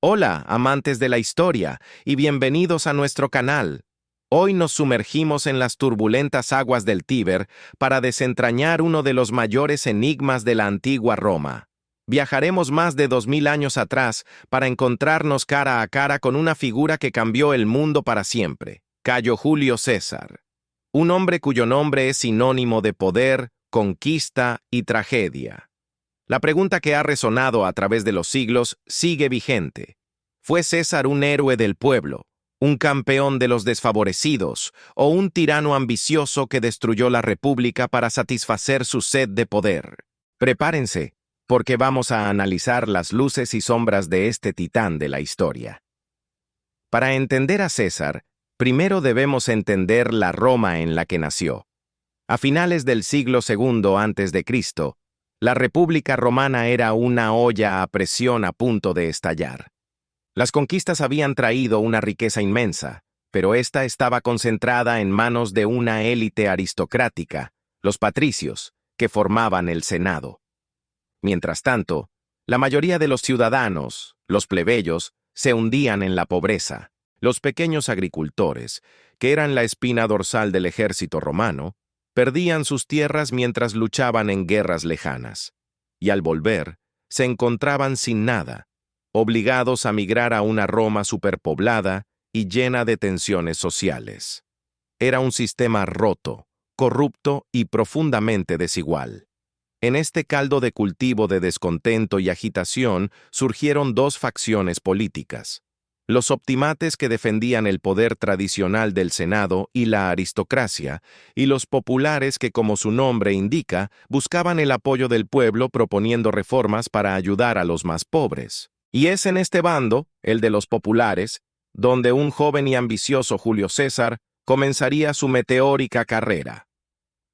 Hola, amantes de la historia, y bienvenidos a nuestro canal. Hoy nos sumergimos en las turbulentas aguas del Tíber para desentrañar uno de los mayores enigmas de la antigua Roma. Viajaremos más de 2000 años atrás para encontrarnos cara a cara con una figura que cambió el mundo para siempre, Cayo Julio César. Un hombre cuyo nombre es sinónimo de poder, conquista y tragedia. La pregunta que ha resonado a través de los siglos sigue vigente. ¿Fue César un héroe del pueblo, un campeón de los desfavorecidos o un tirano ambicioso que destruyó la república para satisfacer su sed de poder? Prepárense, porque vamos a analizar las luces y sombras de este titán de la historia. Para entender a César, primero debemos entender la Roma en la que nació. A finales del siglo II a.C., la República Romana era una olla a presión a punto de estallar. Las conquistas habían traído una riqueza inmensa, pero esta estaba concentrada en manos de una élite aristocrática, los patricios, que formaban el Senado. Mientras tanto, la mayoría de los ciudadanos, los plebeyos, se hundían en la pobreza. Los pequeños agricultores, que eran la espina dorsal del ejército romano, perdían sus tierras mientras luchaban en guerras lejanas, y al volver, se encontraban sin nada, obligados a migrar a una Roma superpoblada y llena de tensiones sociales. Era un sistema roto, corrupto y profundamente desigual. En este caldo de cultivo de descontento y agitación surgieron dos facciones políticas: los optimates, que defendían el poder tradicional del Senado y la aristocracia, y los populares que, como su nombre indica, buscaban el apoyo del pueblo proponiendo reformas para ayudar a los más pobres. Y es en este bando, el de los populares, donde un joven y ambicioso Julio César comenzaría su meteórica carrera.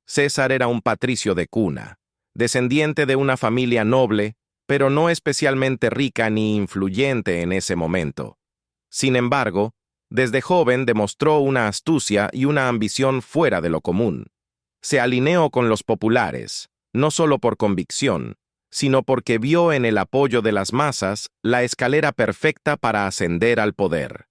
César era un patricio de cuna, descendiente de una familia noble, pero no especialmente rica ni influyente en ese momento. Sin embargo, desde joven demostró una astucia y una ambición fuera de lo común. Se alineó con los populares, no solo por convicción, sino porque vio en el apoyo de las masas la escalera perfecta para ascender al poder.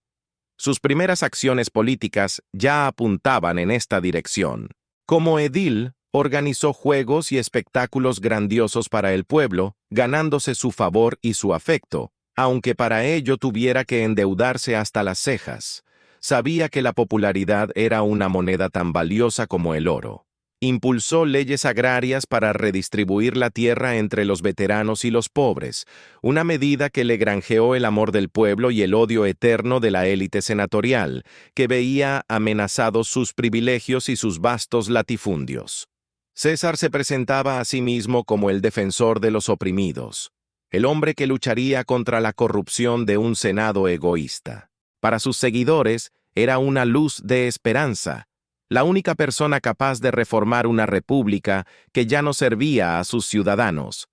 Sus primeras acciones políticas ya apuntaban en esta dirección. Como edil, organizó juegos y espectáculos grandiosos para el pueblo, ganándose su favor y su afecto, aunque para ello tuviera que endeudarse hasta las cejas. Sabía que la popularidad era una moneda tan valiosa como el oro. Impulsó leyes agrarias para redistribuir la tierra entre los veteranos y los pobres, una medida que le granjeó el amor del pueblo y el odio eterno de la élite senatorial, que veía amenazados sus privilegios y sus vastos latifundios. César se presentaba a sí mismo como el defensor de los oprimidos, el hombre que lucharía contra la corrupción de un senado egoísta. Para sus seguidores, era una luz de esperanza, la única persona capaz de reformar una república que ya no servía a sus ciudadanos.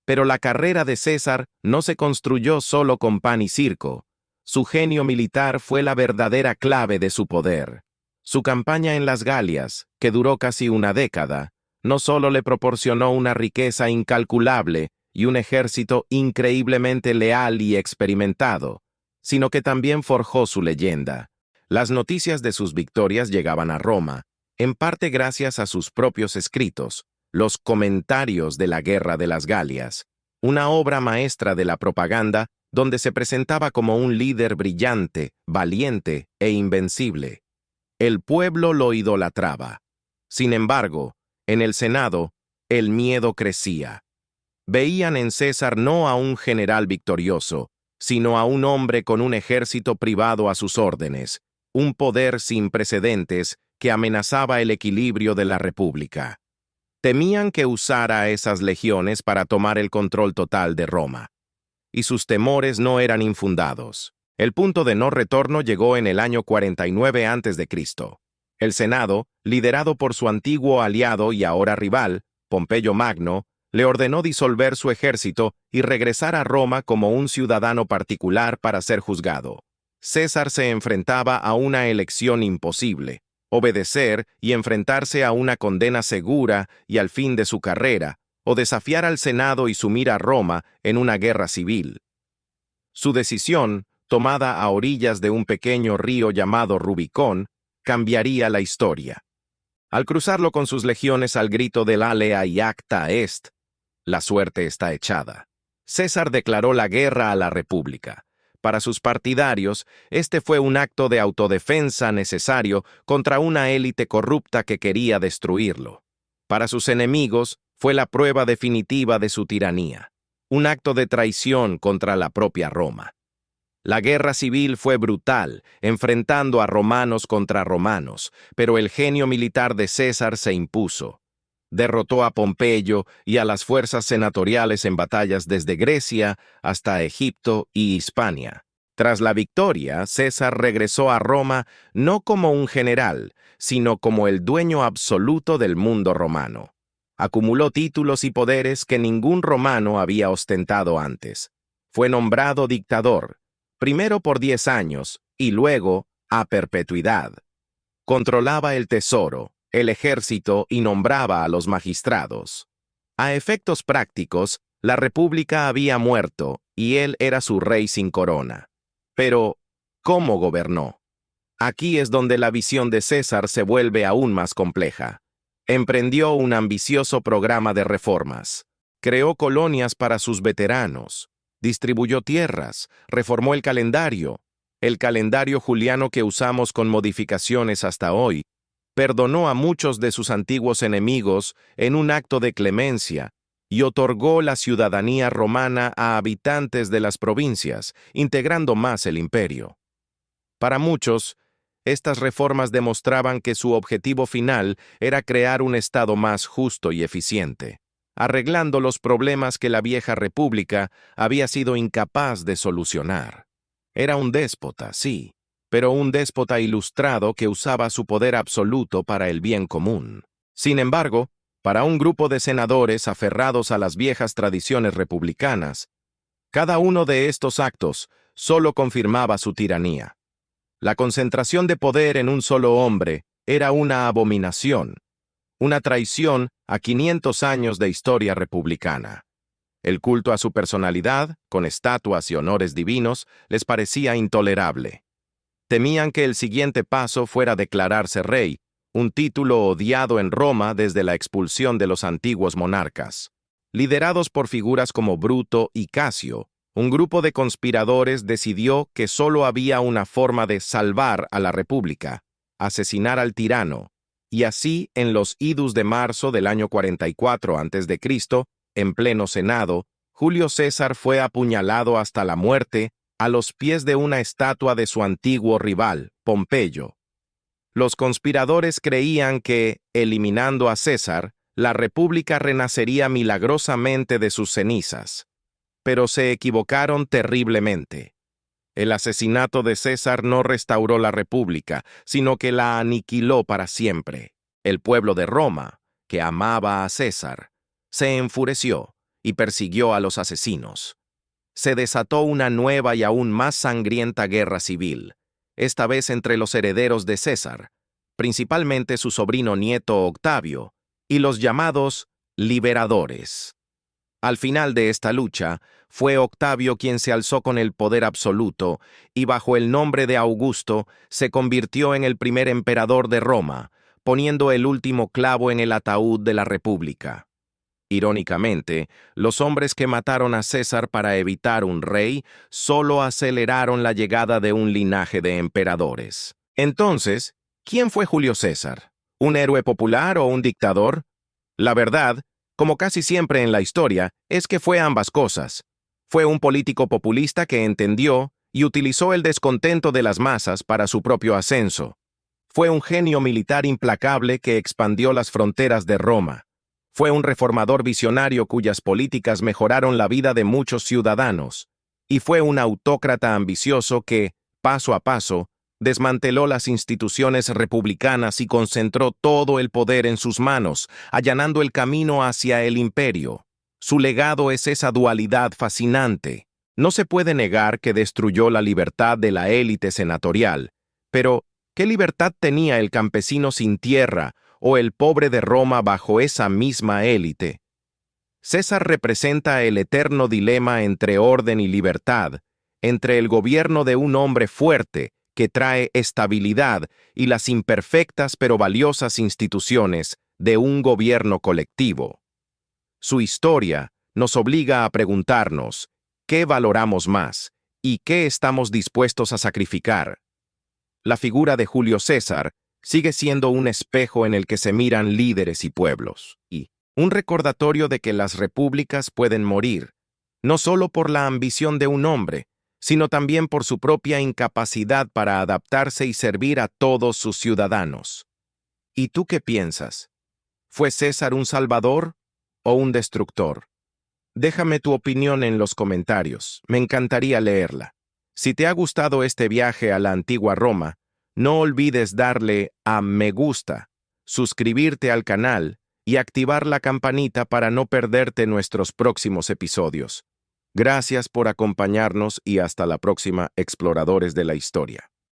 Pero la carrera de César no se construyó solo con pan y circo. Su genio militar fue la verdadera clave de su poder. Su campaña en las Galias, que duró casi una década, no solo le proporcionó una riqueza incalculable y un ejército increíblemente leal y experimentado, sino que también forjó su leyenda. Las noticias de sus victorias llegaban a Roma, en parte gracias a sus propios escritos, los Comentarios de la Guerra de las Galias, una obra maestra de la propaganda donde se presentaba como un líder brillante, valiente e invencible. El pueblo lo idolatraba. Sin embargo, en el Senado, el miedo crecía. Veían en César no a un general victorioso, sino a un hombre con un ejército privado a sus órdenes, un poder sin precedentes que amenazaba el equilibrio de la república. Temían que usara esas legiones para tomar el control total de Roma. Y sus temores no eran infundados. El punto de no retorno llegó en el año 49 a.C. El Senado, liderado por su antiguo aliado y ahora rival, Pompeyo Magno, le ordenó disolver su ejército y regresar a Roma como un ciudadano particular para ser juzgado. César se enfrentaba a una elección imposible: obedecer y enfrentarse a una condena segura y al fin de su carrera, o desafiar al Senado y sumir a Roma en una guerra civil. Su decisión, tomada a orillas de un pequeño río llamado Rubicón, cambiaría la historia. Al cruzarlo con sus legiones al grito del Alea y Acta Est, la suerte está echada. César declaró la guerra a la República. Para sus partidarios, este fue un acto de autodefensa necesario contra una élite corrupta que quería destruirlo. Para sus enemigos, fue la prueba definitiva de su tiranía, un acto de traición contra la propia Roma. La guerra civil fue brutal, enfrentando a romanos contra romanos, pero el genio militar de César se impuso. Derrotó a Pompeyo y a las fuerzas senatoriales en batallas desde Grecia hasta Egipto y Hispania. Tras la victoria, César regresó a Roma no como un general, sino como el dueño absoluto del mundo romano. Acumuló títulos y poderes que ningún romano había ostentado antes. Fue nombrado dictador, primero por 10 años y luego a perpetuidad. Controlaba el tesoro, el ejército y nombraba a los magistrados. A efectos prácticos, la república había muerto y él era su rey sin corona. Pero, ¿cómo gobernó? Aquí es donde la visión de César se vuelve aún más compleja. Emprendió un ambicioso programa de reformas. Creó colonias para sus veteranos. Distribuyó tierras, reformó el calendario juliano que usamos con modificaciones hasta hoy, perdonó a muchos de sus antiguos enemigos en un acto de clemencia y otorgó la ciudadanía romana a habitantes de las provincias, integrando más el imperio. Para muchos, estas reformas demostraban que su objetivo final era crear un Estado más justo y eficiente, arreglando los problemas que la vieja república había sido incapaz de solucionar. Era un déspota, sí, pero un déspota ilustrado que usaba su poder absoluto para el bien común. Sin embargo, para un grupo de senadores aferrados a las viejas tradiciones republicanas, cada uno de estos actos solo confirmaba su tiranía. La concentración de poder en un solo hombre era una abominación, una traición a 500 años de historia republicana. El culto a su personalidad, con estatuas y honores divinos, les parecía intolerable. Temían que el siguiente paso fuera declararse rey, un título odiado en Roma desde la expulsión de los antiguos monarcas. Liderados por figuras como Bruto y Casio, un grupo de conspiradores decidió que solo había una forma de salvar a la república: asesinar al tirano, y así en los idus de marzo del año 44 a.C., en pleno Senado, Julio César fue apuñalado hasta la muerte a los pies de una estatua de su antiguo rival, Pompeyo. Los conspiradores creían que, eliminando a César, la república renacería milagrosamente de sus cenizas. Pero se equivocaron terriblemente. El asesinato de César no restauró la república, sino que la aniquiló para siempre. El pueblo de Roma, que amaba a César, se enfureció y persiguió a los asesinos. Se desató una nueva y aún más sangrienta guerra civil, esta vez entre los herederos de César, principalmente su sobrino nieto Octavio, y los llamados liberadores. Al final de esta lucha, fue Octavio quien se alzó con el poder absoluto y bajo el nombre de Augusto se convirtió en el primer emperador de Roma, poniendo el último clavo en el ataúd de la República. Irónicamente, los hombres que mataron a César para evitar un rey solo aceleraron la llegada de un linaje de emperadores. Entonces, ¿quién fue Julio César? ¿Un héroe popular o un dictador? La verdad, como casi siempre en la historia, es que fue ambas cosas. Fue un político populista que entendió y utilizó el descontento de las masas para su propio ascenso. Fue un genio militar implacable que expandió las fronteras de Roma. Fue un reformador visionario cuyas políticas mejoraron la vida de muchos ciudadanos. Y fue un autócrata ambicioso que, paso a paso, desmanteló las instituciones republicanas y concentró todo el poder en sus manos, allanando el camino hacia el imperio. Su legado es esa dualidad fascinante. No se puede negar que destruyó la libertad de la élite senatorial, pero ¿qué libertad tenía el campesino sin tierra o el pobre de Roma bajo esa misma élite? César representa el eterno dilema entre orden y libertad, entre el gobierno de un hombre fuerte que trae estabilidad y las imperfectas pero valiosas instituciones de un gobierno colectivo. Su historia nos obliga a preguntarnos qué valoramos más y qué estamos dispuestos a sacrificar. La figura de Julio César sigue siendo un espejo en el que se miran líderes y pueblos, y un recordatorio de que las repúblicas pueden morir, no solo por la ambición de un hombre, sino también por su propia incapacidad para adaptarse y servir a todos sus ciudadanos. ¿Y tú qué piensas? ¿Fue César un salvador o un destructor? Déjame tu opinión en los comentarios, me encantaría leerla. Si te ha gustado este viaje a la antigua Roma, no olvides darle a me gusta, suscribirte al canal y activar la campanita para no perderte nuestros próximos episodios. Gracias por acompañarnos y hasta la próxima, exploradores de la historia.